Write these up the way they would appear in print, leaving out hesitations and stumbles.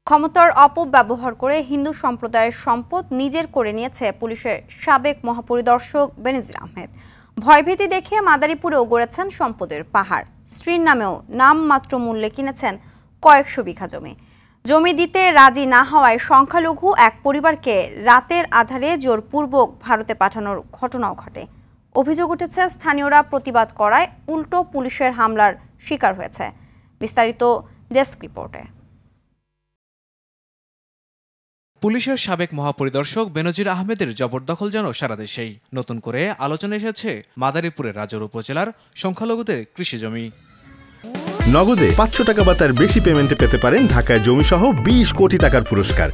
ক্ষমতার অপব্যবহার করে হিন্দু সম্প্রদায়ের সম্পদ নিজের করে নিয়েছে পুলিশের সাবেক মহাপরিদর্শক বেনজির আহমেদ। ভয়ভীতি দেখিয়ে মাদারীপুরেও গড়েছেন সম্পদের পাহাড়। স্ত্রীর নামেও নামমাত্র মূল্যে কিনেছেন কয়েকশো বিঘা জমি। জমি দিতে রাজি না হওয়ায় সংখ্যালঘু এক পরিবারকে রাতের আধারে জোরপূর্বক ভারতে পাঠানোর ঘটনাও ঘটে। অভিযোগ উঠেছে, স্থানীয়রা প্রতিবাদ করায় উল্টো পুলিশের হামলার শিকার হয়েছে। বিস্তারিত ডেস্ক রিপোর্টে। পুলিশের সাবেক মহাপরিদর্শক বেনজির আহমেদের জবরদখল যেন সারা দেশেই। নতুন করে আলোচনা এসেছে মাদারীপুরের রাজৌর উপজেলার সংখ্যালঘুদের কৃষি জমি। নগদে 500 টাকা বা তার বেশি পেমেন্টে পেতে পারেন ঢাকায় জমিসহ 20 কোটি টাকার পুরস্কার।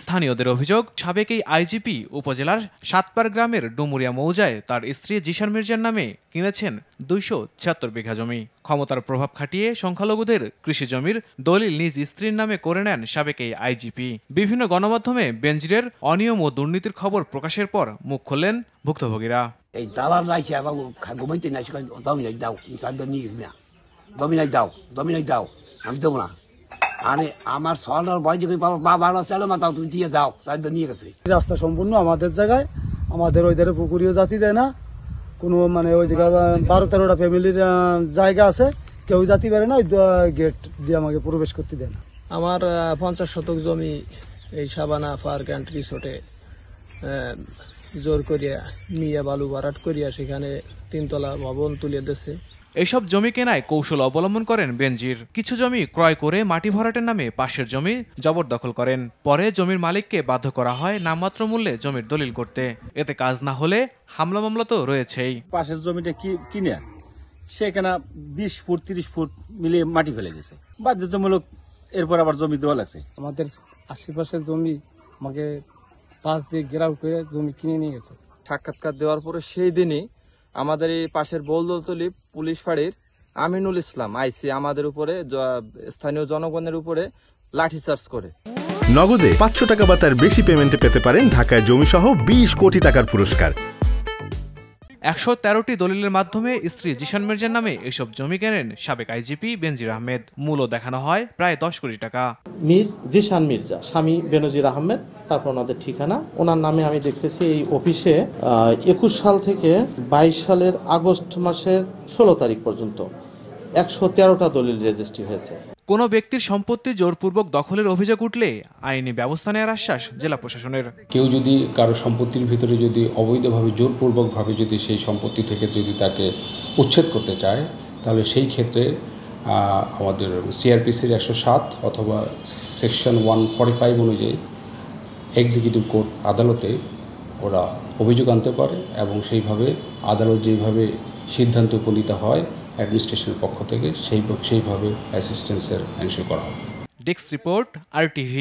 স্থানীয়দের অভিযোগ, সাবেক এই আইজিপি উপজেলার সাতপার গ্রামের ডুমুরিয়া মৌজায় তার স্ত্রী জিশান মির্জার নামে কিনেছেন 276 বিঘা জমি। ক্ষমতার প্রভাব খাটিয়ে সংখ্যালঘুদের কৃষি জমির দলিল নিজ স্ত্রীর নামে করে নেন সাবেক এই আইজিপি। বিভিন্ন গণমাধ্যমে বেনজিরের অনিয়ম ও দুর্নীতির খবর প্রকাশের পর মুখ খুললেন ভুক্তভোগীরা। এই দালাল রাইছে এবং ঘুমাইতে নাই, জমি নাই দাও, জমি নাই দাও, জমি নাই দাও, আমি দেবো না। আরে আমার সরকার ভয় যে বাবা চলো মা, তাও তুমি দিয়ে দাও, চাইতে নিয়ে গেছে। রাস্তা সম্পূর্ণ আমাদের জায়গায়, আমাদের ওই ধারে পুকুরিও জাতি দেয় না, কোনো মানে ওই জায়গায় 12-13টা ফ্যামিলির জায়গা আছে, কেউ জাতি পারে না, ওই গেট দিয়ে আমাকে প্রবেশ করতে দেয় না। আমার 50 শতক জমি এই সাবানা পার্ক অ্যান্ড রিসোর্টে জোর করিয়া নিয়ে বালু ভরাট করিয়া সেখানে 3 তলা ভবন তুলে দিয়েছে। এইসব জমি কেনায় কৌশল অবলম্বন করেন বেনজির। কিছু জমি ক্রয় করে মাটি ভরাটের নামে পাশের জমি জবরদখল করেন। পরে জমির মালিককে বাধ্য করা হয় নামমাত্র মূল্যে জমির দলিল করতে। এতে কাজ না হলে হামলা মামলা তো রয়েছেই। পাশের জমিটা কিনে সেখানে 20 ফুট 30 ফুট মিলিয়ে মাটি ফেলে গেছে, বাধ্যতামূলক। এরপর আবার জমি দেওয়া লাগছে। আমাদের আশেপাশের জমি আমাকে পাশ দিয়ে ঘেরাও করে জমি কিনে নিয়ে গেছে। সাক্ষাৎকার দেওয়ার পরে সেই দিনই আমাদের এই পাশের বলদলতলি পুলিশ ফাঁড়ির আমিনুল ইসলাম আইসি আমাদের উপরে, স্থানীয় জনগণের উপরে লাঠিচার্জ করে। নগদে 500 টাকা বা তার বেশি পেমেন্টে পেতে পারেন ঢাকায় জমিসহ 20 কোটি টাকার পুরস্কার। 113টি দলিলের মাধ্যমে স্ত্রী জিশান মির্জার নামে এসব জমি কেনেন সাবেক আইজিপি বেনজির আহমেদ। মূল্য দেখানো হয় প্রায় 10 কোটি টাকা। মিস জিশান মির্জা, স্বামী বেনজির আহমেদ, তারপর ওনাদের ঠিকানা। ওনার নামে আমি দেখতেছি এই অফিসে 21 সাল থেকে 22 সালের আগস্ট মাসের 16 তারিখ পর্যন্ত 113টা দলিল রেজিস্ট্রি হয়েছে। কোনো ব্যক্তির সম্পত্তি জোরপূর্বক দখলের অভিযোগ উঠলে আইনি ব্যবস্থা নেওয়ার আশ্বাস জেলা প্রশাসনের। কেউ যদি কারো সম্পত্তির ভিতরে যদি অবৈধভাবে জোরপূর্বকভাবে যদি সেই সম্পত্তি থেকে যদি তাকে উচ্ছেদ করতে চায়, তাহলে সেই ক্ষেত্রে আমাদের সিআরপিসির 107 অথবা সেকশন 145 অনুযায়ী এক্সিকিউটিভ কোর্ট আদালতে ওরা অভিযোগ আনতে পারে এবং সেইভাবে আদালত যেভাবে সিদ্ধান্ত উপনীত হয় অ্যাডমিনিস্ট্রেশনের পক্ষ থেকে সেইভাবে অ্যাসিস্ট্যান্সের এনশিওর করা হবে। Desk report, RTV।